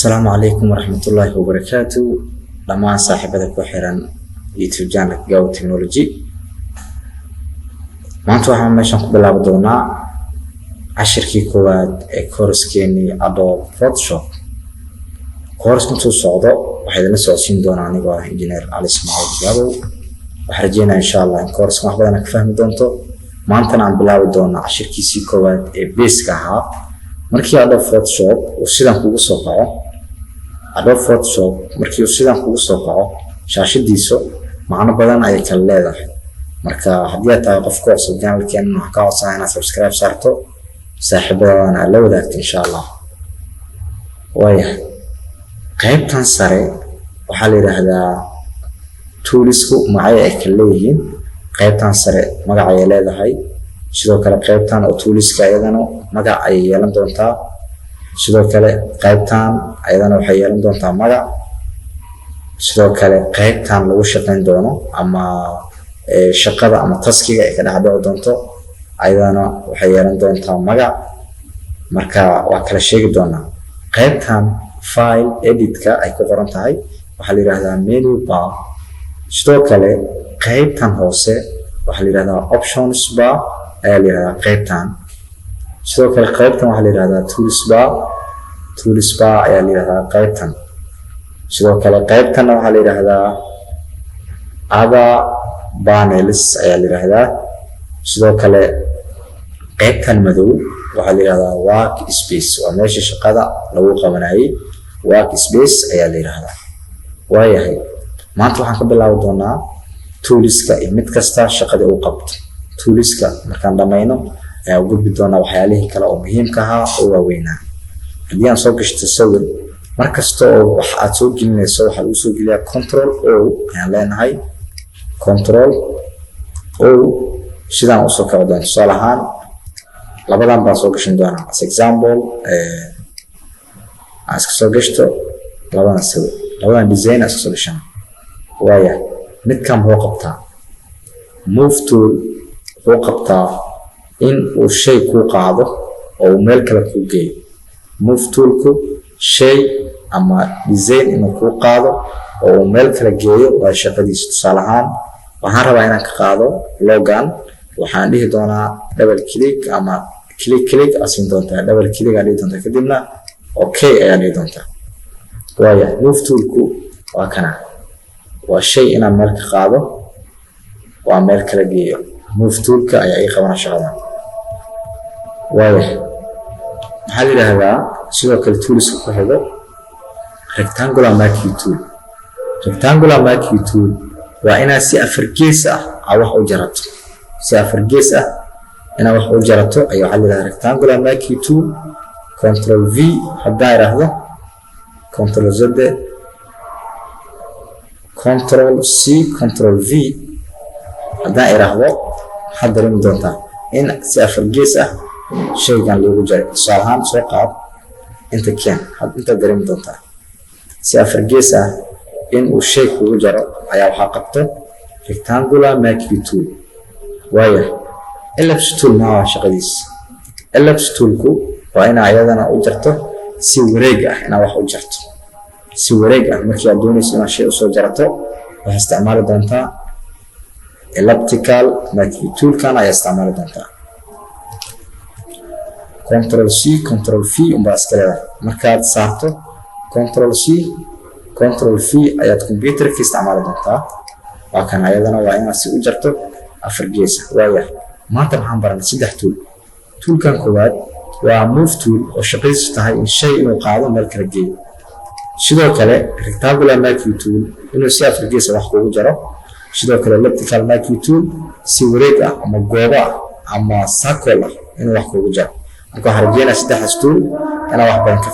السلام عليكم ورحمة الله وبركاته. لما صاحبتك وحيران يوتيوب channel Go Technology. maanta waxaan meeshan ku bilaabi doonaa cashirkii koowaad ee koorskeeni Adobe Photoshop. Koorskan soo socdo waxay idin socodsiin doonaa anigoo ah Engineer Ali Ismail Gabow. Waxaan rajeynayaa insha Allah in koorskan wax badan ka fahmi doonto. maanta aan bilaabi doonaa cashirkiisii koowaad ee base-ka ahaa. markii Adobe Photoshop uu sidan kugu soo kaco Adobe Photoshop markii uu sidan kugu soo kaco shaashadiisu macno badan ay kala leedahay. marka haddii aad tahay qof ku cusub channelkeena waxaan ka codsanayaa inaad subscribe saarto saaxiibadana la wadaagto insha Allah. waayahay qaybtan sare waxaa la yiraahdaa toolsku magacyo ay kala leeyihiin. qaybtan sare magac ay leedahay, sidoo kale qaybtan oo toolska ayadana magac ay yeelan doontaa. sidoo kale qaybtan ayadana waxay yeelan doontaa magac. sidoo kale qaybtan lagu shaqeyn doono ama shaqada ama taskiga ay ka dhacdo doonto ayadana waxay yeelan doontaa magac. marka waa kala sheegi doonaa. qaybtan file edit-ka ay ku qoran tahay waxaa la yiraahdaa menu bar. sidoo kale qaybtan hoose waxaa la yiraahdaa options bar ayaa la yiraahdaa qaybtan. sidoo kale qaybtan waxaa la yiraahdaa tools bar ayaa la yiraahdaa qaybtan. sidoo kale qaybtan waxaa la yiraahdaa other panels ayaa la yiraahdaa. sidoo kale qaybtan madow waxaa la yiraahdaa workspace, waa meesha shaqada lagu qabanayay. workspace ayaa la yiraahdaa. waayahay maanta waxaan ka bilaabi doonaa toolska mid kasta shaqada uu qabto. toolska markaan dhamayno ayaa u gudbi doonaa waxyaalihii kale oo muhiimka ahaa oo waaweynaa. haddii aan soo gashto sawir markasta oo wax aad soo gelinayso waxaa lagu soo geliyaa control O ayaan leenahay. control O sidaan usoo kaco doonto. tusaale ahaan labadan baan soo gashan doonaa as example. aan iska soo gashto labadan sawir, labadan design iska soo gashan. waayahay midkan wuxuu qabtaa move tool, wuxuu qabtaa in uu shay ku qaado oo meel kale ku geeyo. move toolku shay ama design inuu ku qaado oo meel kale geeyo waa shaqadiisa. tusaale ahaan waxaan rabaa inaan ka qaado logan, waxaan dhihi doonaa double click ama click asin doontaa. double click aan dhihi doontaa kadibna okay ayaan dhihi doontaa. waayahay move toolku waa kana, waa shay inaan meel ka qaado waa meel kale geeyo. move toolka ayaa ii qabana shaqadan. waayahay maxaa la yiraahdaa sidoo kale toolska ku xigo rectangular marquee tool. rectangular marquee tool waa inaad si afar gees ah wax u jarato. si afar gees ah inaad wax u jarato ayaa waxaa la yiraahdaa rectangular marquee tool. control V haddaan iraahdo, control Z, control C, control V haddaan iraahdo waxaad dareemi doontaa in si afar gees ah shaygan lagu jaray. tusaale ahaan soo qaad inta keen inta dareemi doontaa si afar gees ah in uu shay kugu jaro ayaa waxaa qabto rectangular marquee tool. waayahay ellipse tool waa shaqadiisa. ellipse toolku waa inaa ayadana u jarto si wareeg ah inaad wax u jarto. si wareeg ah markii aad doonayso inaad shay usoo jarato waxaad isticmaali doontaa elliptical marquee toolkan ayaa isticmaali doontaa. control C, control V unbaa iska leedahay. markaad saarto control C, control V ayaad computerka isticmaali doontaa. waa kan ayadana waa inaad si u jarto afar gees ah. waayahay maanta waxaan baranay saddex tool. toolkan koowaad waa move tool oo shaqadiisu tahay in shay inuu qaado meel kala geeyo. sidoo kale rectangular marquee tool inuu si afar gees ah wax kugu jaro. sidoo kale elliptical marquee tool si wareeg ah ama goobo ah ama circle ah inuu wax kugu jaro. marka waxaan rajeynayaa saddexdaas tool inaad wax badan ka